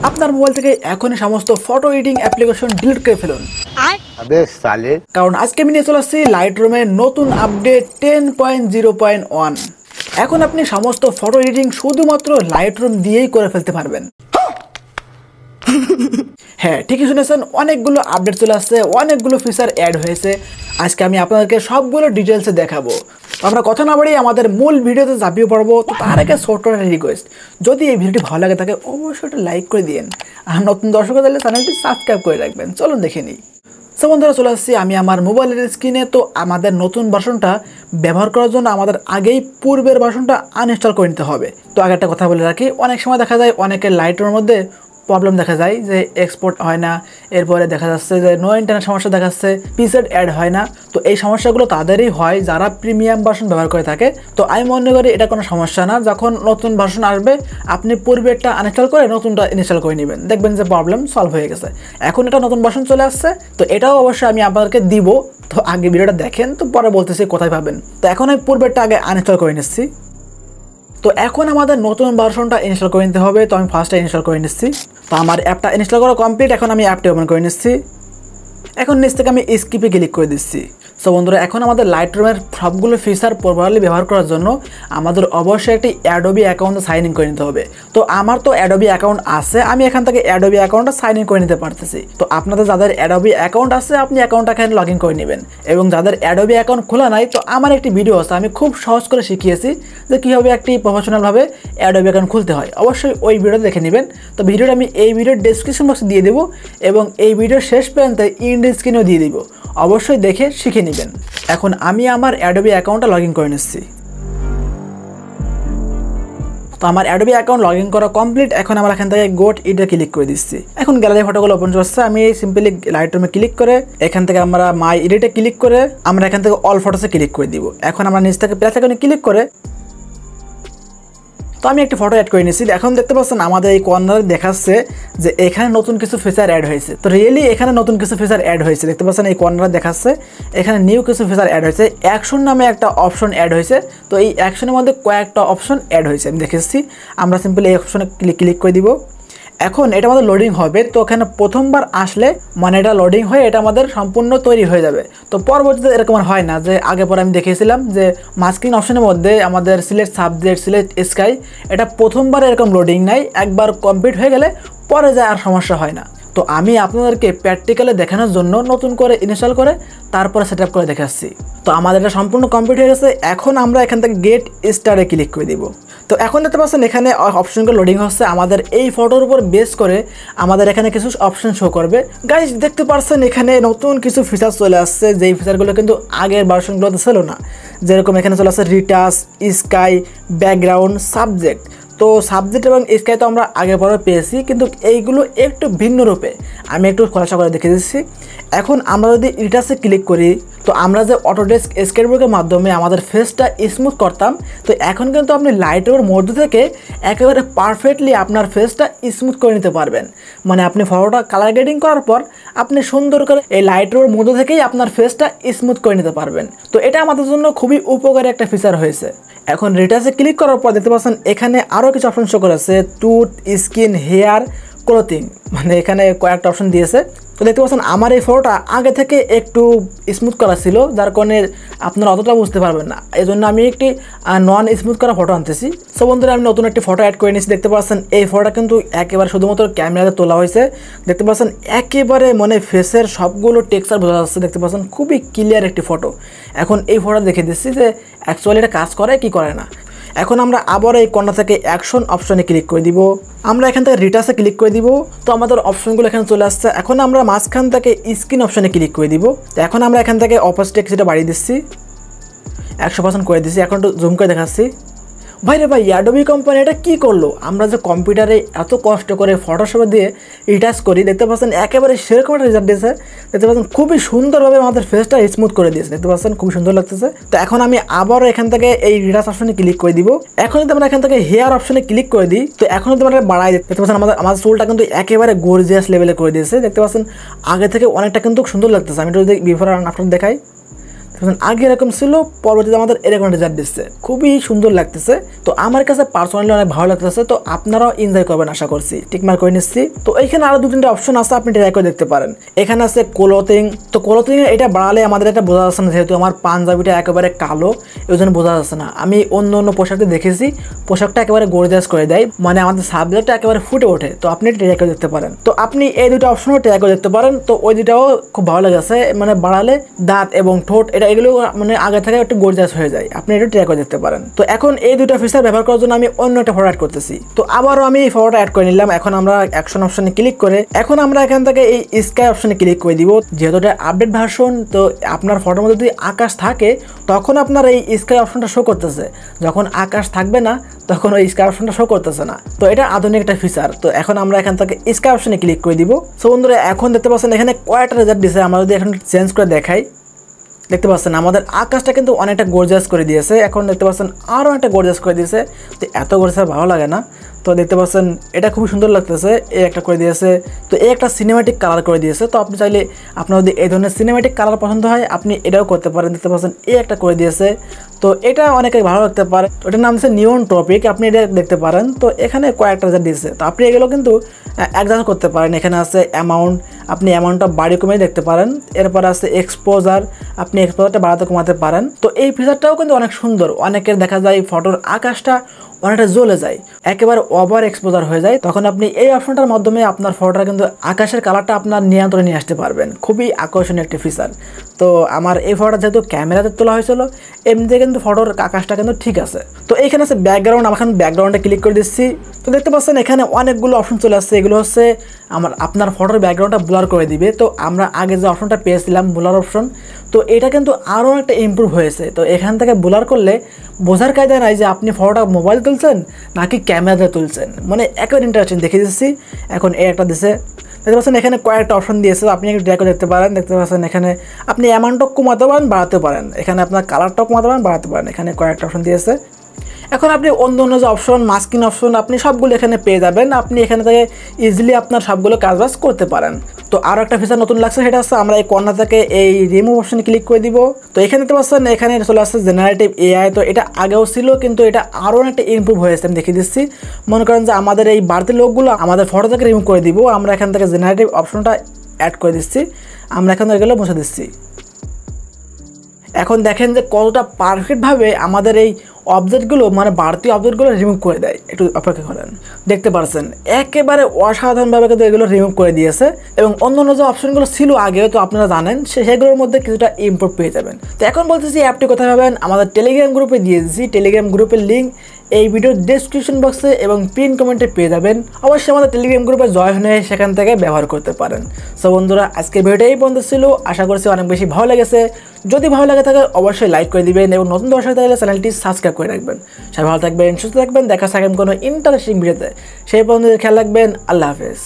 আপনার মোবাইল থেকে এখনই সমস্ত ফটো এডিটিং অ্যাপ্লিকেশন ডিলিট করে ফেলুন। কারণ আজকে আমি নিয়ে চলে আসছি লাইটরুমের নতুন আপডেট 10.0.1। এখন আপনি সমস্ত ফটো এডিটিং শুধুমাত্র লাইটরুম দিয়েই করে ফেলতে পারবেন। হ্যাঁ, ঠিকই শুনেছেন, অনেকগুলো আপডেট চলে আসছে, অনেকগুলো ফিচার অ্যাড হয়েছে। আজকে আমি আপনাদেরকে সবগুলো ডিটেলসে দেখাবো। আমরা কথা না বাড়িয়ে আমাদের মূল ভিডিওতে ঝাঁপিয়ে পড়বো। তো তার আগে ছোট্ট একটা রিকোয়েস্ট, যদি এই ভিডিওটি ভালো লাগে থাকে অবশ্যই একটা লাইক করে দিন, আর নতুন দর্শক হলে চ্যানেলটি সাবস্ক্রাইব করে রাখবেন। চলুন দেখে নিই। সো বন্ধুরা, চলে আসছি আমি আমার মোবাইলের স্ক্রিনে। তো আমাদের নতুন ভার্সনটা ব্যবহার করার জন্য আমাদের আগেই পূর্বের ভার্সনটা আনইনস্টল করে নিতে হবে। তো আগে একটা কথা বলে রাখি, অনেক সময় দেখা যায় অনেকের লাইটরুমের মধ্যে প্রবলেম দেখা যায় যে এক্সপোর্ট হয় না, এরপরে দেখা যাচ্ছে যে নো ইন্টারনেট সমস্যা দেখাচ্ছে, পিসেট অ্যাড হয় না। তো এই সমস্যাগুলো তাদেরই হয় যারা প্রিমিয়াম ভার্সন ব্যবহার করে থাকে। তো আমি মনে করি এটা কোনো সমস্যা না। যখন নতুন ভার্সন আসবে আপনি পূর্বেরটা আনইনস্টল করে নতুনটা ইনস্টল করে নেবেন, দেখবেন যে প্রবলেম সলভ হয়ে গেছে। এখন এটা নতুন ভার্সন চলে আসছে, তো এটাও অবশ্যই আমি আপনাদেরকে দিব। তো আগে ভিডিওটা দেখেন, তো পরে বলতেছি কোথায় পাবেন। তো এখন আমি পূর্বেরটা আগে আনইনস্টল করে নিচ্ছি। তো এখন আমাদের নতুন ভার্সনটা ইনস্টল করে নিতে হবে। তো আমি ফার্স্টে ইনস্টল করে নিচ্ছি। তো আমার অ্যাপটা ইনস্টল করা কমপ্লিট। এখন আমি অ্যাপটা ওপেন করে নিচ্ছি। এখন নিচ থেকে আমি স্কিপে ক্লিক করে দিচ্ছি। সো বন্ধুরা, এখন আমাদের লাইটরুমের সবগুলো ফিচার প্রপারলি ব্যবহার করার জন্য আমাদের অবশ্যই একটি অ্যাডোবি অ্যাকাউন্টে সাইন ইন করে নিতে হবে। তো আমার তো অ্যাডোবি অ্যাকাউন্ট আছে, আমি এখান থেকে অ্যাডোবি অ্যাকাউন্টটা সাইন ইন করে নিতে পারতেছি। তো আপনাদের যাদের অ্যাডোবি অ্যাকাউন্ট আছে আপনি অ্যাকাউন্টটা এখানে লগ ইন করে নেবেন, এবং যাদের অ্যাডোবি অ্যাকাউন্ট খোলা নাই, তো আমার একটি ভিডিও আছে, আমি খুব সহজ করে শিখিয়েছি যে কীভাবে একটি প্রফেশনালভাবে অ্যাডোবি অ্যাকাউন্ট খুলতে হয়। অবশ্যই ওই ভিডিওটা দেখে নেবেন। তো ভিডিওটা আমি এই ভিডিওর ডেসক্রিপশন বক্সে দিয়ে দেবো, এবং এই ভিডিওর শেষ পর্যন্ত ইন্ড স্ক্রিনেও দিয়ে দিব। অবশ্যই দেখে শিখে নেবেন। এখন আমি আমার অ্যাডোবি অ্যাকাউন্টটা লগ ইন করে নিচ্ছি। তো আমার অ্যাডোবি অ্যাকাউন্ট লগ ইন করা কমপ্লিট। এখন আমরা এখান থেকে গোট ইটে ক্লিক করে দিচ্ছি। এখন গ্যালারি ফটোগুলো ওপেন করছে। আমি সিম্পলি লাইটরুমে ক্লিক করে এখান থেকে আমরা মাই এডিটে ক্লিক করে আমরা এখান থেকে অল ফটোসে ক্লিক করে দিব। এখন আমরা নিচ থেকে প্লাস আইকনে ক্লিক করে তো আমি একটি ফটো অ্যাড করে নিয়েছি। এখন দেখতে পাচ্ছেন আমাদের এই কর্নারে দেখাচ্ছে যে এখানে নতুন কিছু ফিচার অ্যাড হয়েছে। তো রিয়েলি এখানে নতুন কিছু ফিচার অ্যাড হয়েছে, দেখতে পাচ্ছেন এই কর্নারে দেখাচ্ছে এখানে নিউ কিছু ফিচার অ্যাড হয়েছে। অ্যাকশন নামে একটা অপশন অ্যাড হয়েছে। তো এই অ্যাকশনের মধ্যে কয়েকটা অপশন অ্যাড হয়েছে, আমি দেখেছি। আমরা সিম্পলি এই অপশনে ক্লিক করে দিব। এখন এটা আমাদের লোডিং হবে। তো এখানে প্রথমবার আসলে মানে এটা লোডিং হয়ে এটা আমাদের সম্পূর্ণ তৈরি হয়ে যাবে। তো পরবর্তীতে এরকম হয় না যে আগে পরে আমি দেখিয়েছিলাম যে মাস্কিং অপশনের মধ্যে আমাদের সিলেক্ট সাবজেক্ট, সিলেক্ট স্কাই, এটা প্রথমবার এরকম লোডিং নাই, একবার কমপ্লিট হয়ে গেলে পরে যায় আর সমস্যা হয় না। তো আমি আপনাদেরকে প্র্যাকটিক্যালে দেখানোর জন্য নতুন করে ইনস্টল করে তারপরে সেট আপ করে দেখাচ্ছি। তো আমাদের এটা সম্পূর্ণ কমপ্লিট হয়ে গেছে। এখন আমরা এখান থেকে গেট স্টারে ক্লিক করে দিব। তো এখন দেখতে পাচ্ছেন এখানে অপশনগুলো লোডিং হচ্ছে। আমাদের এই ফটোর উপর বেস করে আমাদের এখানে কিছু অপশন শো করবে। গাইস, দেখতে পাচ্ছেন এখানে নতুন কিছু ফিচার চলে আসছে, যেই ফিচারগুলো কিন্তু আগের ভার্সনগুলোতে ছিল না। যেরকম এখানে চলে আসছে রিটাচ, স্কাই, ব্যাকগ্রাউন্ড, সাবজেক্ট। তো সাবজেক্ট এবং স্কাই তো আমরা আগে পরে পেয়েছি, কিন্তু এইগুলো একটু ভিন্ন রূপে আমি একটু খোলাসা করে দেখে দিচ্ছি। এখন আমরা যদি রিটাচে ক্লিক করি, তো আমরা যে অটোডেস্ক স্কেচবুকের মাধ্যমে আমাদের ফেসটা স্মুথ করতাম, তো এখন কিন্তু আপনি লাইটরুমের মধ্যে থেকে একেবারে পারফেক্টলি আপনার ফেসটা স্মুথ করে নিতে পারবেন। মানে আপনি ফটোটা কালার গ্রেডিং করার পর আপনি সুন্দর করে এই লাইটরুমের মধ্যে থেকেই আপনার ফেসটা স্মুথ করে নিতে পারবেন। তো এটা আমাদের জন্য খুবই উপকারী একটা ফিচার হয়েছে। এখন রিটাচে ক্লিক করার পর দেখতে পাচ্ছেন এখানে আরও কিছু অপশন শো করেছে, টুথ, স্কিন, হেয়ার, ক্লোথিং, মানে এখানে কয়েকটা অপশন দিয়েছে। তো দেখতে পাচ্ছেন আমার এই ফটোটা আগে থেকে একটু স্মুথ করা ছিল, যার কারণে আপনারা অতটা বুঝতে পারবেন না। এই জন্য আমি একটি নন স্মুথ করা ফটো আনতেছি। সো বন্ধুরা, আমি নতুন একটি ফটো অ্যাড করে নিয়েছি। দেখতে পাচ্ছেন এই ফটোটা কিন্তু একেবারে শুধুমাত্র ক্যামেরাতে তোলা হয়েছে। দেখতে পাচ্ছেন একেবারে মানে ফেসের সবগুলো টেক্সচার বোঝা যাচ্ছে। দেখতে পাচ্ছেন খুবই ক্লিয়ার একটি ফটো। এখন এই ফটো দেখে দিচ্ছি যে অ্যাকচুয়ালি এটা কাজ করে কি করে না। এখন আমরা আবার এই কর্নার থেকে অ্যাকশন অপশনে ক্লিক করে দিব। আমরা এখান থেকে রিটাচে ক্লিক করে দিব। তো আমাদের অপশনগুলো এখানে চলে আসছে। এখন আমরা মাঝখান থেকে স্ক্রিন অপশনে ক্লিক করে দিব। তো এখন আমরা এখান থেকে অপাসিটি বাড়িয়ে দিচ্ছি, 100% করে দিচ্ছি। এখন একটু জুম করে দেখাচ্ছি। ভাই রে ভাই, অ্যাডোবি কোম্পানি এটা কী করলো? আমরা যে কম্পিউটারে এত কষ্ট করে ফটোশপে দিয়ে রিটাচ করি, দেখতে পাচ্ছেন একেবারে সেরকম একটা রেজাল্ট দিয়েছে। দেখতে পাচ্ছেন খুবই সুন্দরভাবে আমাদের ফেসটা স্মুথ করে দিয়েছে। দেখতে পাচ্ছেন খুবই সুন্দর লাগতেছে। তো এখন আমি আবারও এখান থেকে এই রিটাচ অপশনে ক্লিক করে দিব। এখন যদি আমরা এখান থেকে হেয়ার অপশনে ক্লিক করে দিই, তো এখন যদি আমরা বাড়াই, দেখতে পাচ্ছেন আমাদের চুলটা কিন্তু একেবারে গর্জিয়াস লেভেলে করে দিয়েছে। দেখতে পাচ্ছেন আগে থেকে অনেকটা কিন্তু সুন্দর লাগতেছে। আমি যদি বিফোর আর আফটার দেখাই, আগে এরকম ছিল, পরবর্তীতে আমাদের এরকম রেজাল্ট দিচ্ছে, খুবই সুন্দর লাগতেছে। তো আমার কাছে পার্সোনালি অনেক ভালো লাগতেছে। তো আপনারাও এনজয় করবেন আশা করছি। টিকমার্ক করে নিচ্ছি। তো এইখানে আরো 2-3টা অপশন আছে, আপনি ট্রাই করে দেখতে পারেন। এখানে আছে ক্লোথিং। তো ক্লোথিং এটা বাড়ালে আমাদের এটা বোঝা যাচ্ছে না, যেহেতু আমার পাঞ্জাবিটা একেবারে কালো, এই জন্য বোঝা যাচ্ছে না। আমি অন্য অন্য পোশাকটা দেখেছি, পোশাকটা একেবারে গর্জিয়াস করে দেয়, মানে আমাদের সাবজেক্টটা একেবারে ফুটে ওঠে। তো আপনি ট্রাই করে দেখতে পারেন। তো আপনি এই দুটো অপশনও ট্রাই করে দেখতে পারেন। তো ওই দুটাও খুব ভালো লেগেছে, মানে বাড়ালে দাঁত এবং ঠোঁট এগুলো মানে আগে থেকে একটু গর্জিয়াস হয়ে যায়। আপনি এটা ট্রাই করে দেখতে পারেন। তো এখন এই দুটো ফিচার ব্যবহার করার জন্য আমি অন্য একটা ফটো অ্যাড করতেছি। তো আবারও আমি এই ফটোটা অ্যাড করে নিলাম। এখন আমরা অ্যাকশন অপশনে ক্লিক করে এখন আমরা এখান থেকে এই স্কাই অপশনে ক্লিক করে দিব। যেহেতু এটা আপডেট ভার্সন, তো আপনার ফটোর মধ্যে যদি আকাশ থাকে তখন আপনার এই স্কাই অপশনটা শো করতেছে, যখন আকাশ থাকবে না তখন ওই স্কাই অপশনটা শো করতেছে না। তো এটা আধুনিক একটা ফিচার। তো এখন আমরা এখান থেকে স্কাই অপশনে ক্লিক করে দিব। সো বন্ধুরা, এখন দেখতে পাচ্ছেন এখানে কয়টা রেজাল্ট দিছে। আমরা যদি এখন চেঞ্জ করে দেখাই, দেখতে পাচ্ছেন আমাদের আকাশটা কিন্তু অনেকটা গর্জিয়াস করে দিয়েছে। এখন দেখতে পাচ্ছেন আরও একটা গর্জিয়াস করে দিয়েছে। তো এত গর্জিয়াস ভালো লাগে না। তো দেখতে পাচ্ছেন এটা খুবই সুন্দর লাগতেছে। এই একটা করে দিয়েছে। তো এই একটা সিনেম্যাটিক কালার করে দিয়েছে। তো আপনি চাইলে আপনার যদি এই ধরনের সিনেম্যাটিক কালার পছন্দ হয় আপনি এটাও করতে পারেন। দেখতে পাচ্ছেন এই একটা করে দিয়েছে। তো এটা অনেকে ভালো লাগতে পারে। ওটার নাম হচ্ছে নিয়ন টপিক, আপনি এটা দেখতে পারেন। তো এখানে কয়েকটা যা দিয়েছে, তো আপনি এগুলো কিন্তু অ্যাডজাস্ট করতে পারেন। এখানে আছে অ্যামাউন্ট, আপনি অ্যামাউন্টটা বাড়ি কমিয়ে দেখতে পারেন। এরপর আছে এক্সপোজার, আপনি এক্সপোজারটা বাড়াতে কমাতে পারেন। তো এই ফিচারটাও কিন্তু অনেক সুন্দর। অনেকের দেখা যায় ফটোর আকাশটা অনেকটা জ্বলে যায়, একেবারে ওভার এক্সপোজার হয়ে যায়, তখন আপনি এই অপশনটার মাধ্যমে আপনার ফটোটা কিন্তু আকাশের কালারটা আপনার নিয়ন্ত্রণে নিয়ে আসতে পারবেন। খুবই আকর্ষণীয় একটি ফিচার। তো আমার এই ফটোটা যেহেতু ক্যামেরাতে তোলা হয়েছিল, এমনিতে কিন্তু ফটোর আকাশটা কিন্তু ঠিক আছে। তো এইখানে আছে ব্যাকগ্রাউন্ড, আমার ব্যাকগ্রাউন্ডে ক্লিক করে দিচ্ছি। তো দেখতে পাচ্ছেন এখানে অনেকগুলো অপশন চলে আসছে। এগুলো হচ্ছে আপনার ফটোর ব্যাকগ্রাউন্ডটা ব্লার করে দিবে। তো আমরা আগে যে অপশনটা পেয়েছিলাম ব্লার অপশন, তো এটা কিন্তু আরও একটা ইমপ্রুভ হয়েছে। তো এখান থেকে ব্লার করলে বোঝার কায়দা নাই যে আপনি ফটোটা মোবাইল তুলছেন নাকি ক্যামেরাতে তুলছেন, মানে একেবারে ইন্টারেস্টিং দেখে দিচ্ছি। এখন এই একটা দিছে, দেখতে পাচ্ছেন এখানে কয়েকটা অপশন দিয়েছে, আপনি একটু ট্রাই করে দেখতে পারেন। দেখতে পাচ্ছেন এখানে আপনি অ্যামাউন্টটাও কমাতে পারেন, বাড়াতে পারেন। এখানে আপনার কালারটাও কমাতে পারেন, বাড়াতে পারেন। এখানে কয়েকটা অপশন দিয়েছে। এখন আপনি অন্য অন্য যে অপশন, মাস্কিং অপশন, আপনি সবগুলো এখানে পেয়ে যাবেন। আপনি এখানে থেকে ইজিলি আপনার সবগুলো কাজবাজ করতে পারেন। তো আরও একটা ফিচার নতুন লাগছে, সেটা হচ্ছে আমরা এই কর্নার থেকে এই রিমুভ অপশনে ক্লিক করে দিব। তো এখানে দেখতে পাচ্ছেন এখানে চলে আসছে জেনারেটিভ এআই। তো এটা আগেও ছিল, কিন্তু এটা আরও একটা ইমপ্রুভ হয়েছে। আমি দেখিয়ে দিচ্ছি। মনে করেন যে আমাদের এই বাড়তি লোকগুলো আমাদের ফটো থেকে রিমুভ করে দিব। আমরা এখান থেকে জেনারেটিভ অপশনটা অ্যাড করে দিচ্ছি। আমরা এখান থেকে এগুলো মুছে দিচ্ছি। এখন দেখেন যে কতটা পারফেক্টভাবে আমাদের এই অবজেক্টগুলো, মানে বাড়তি অবজেক্টগুলো রিমুভ করে দেয়। একটু অপেক্ষা করেন, দেখতে পাচ্ছেন একেবারে অসাধারণভাবে কিন্তু এগুলো রিমুভ করে দিয়েছে। এবং অন্য অন্য যে অপশনগুলো ছিল আগে, তো আপনারা জানেন সেগুলোর মধ্যে কিছুটা ইমপ্রুভ পেয়ে যাবেন। তো এখন বলতেছি অ্যাপটি কোথায় পাবেন, আমাদের টেলিগ্রাম গ্রুপে দিয়ে দিচ্ছি। টেলিগ্রাম গ্রুপের লিঙ্ক এই ভিডিওর ডেসক্রিপশন বক্সে এবং পিন কমেন্টে পেয়ে যাবেন। অবশ্যই আমাদের টেলিগ্রাম গ্রুপে জয়েন হয়ে সেখান থেকে ব্যবহার করতে পারেন। সো বন্ধুরা, আজকের ভিডিওটা এই পর্যন্ত ছিল। আশা করছি অনেক বেশি ভালো লেগেছে। যদি ভালো লাগে থাকে অবশ্যই লাইক করে দিবেন এবং নতুন দর্শক থাকলে চ্যানেলটি সাবস্ক্রাইব করে রাখবেন। সবাই ভালো থাকবেন, সুস্থ থাকবেন। দেখা থাকবেন কোনো ইন্টারেস্টিং ভিডিওতে। সেই পর্যন্ত খেয়াল রাখবেন। আল্লাহ হাফেজ।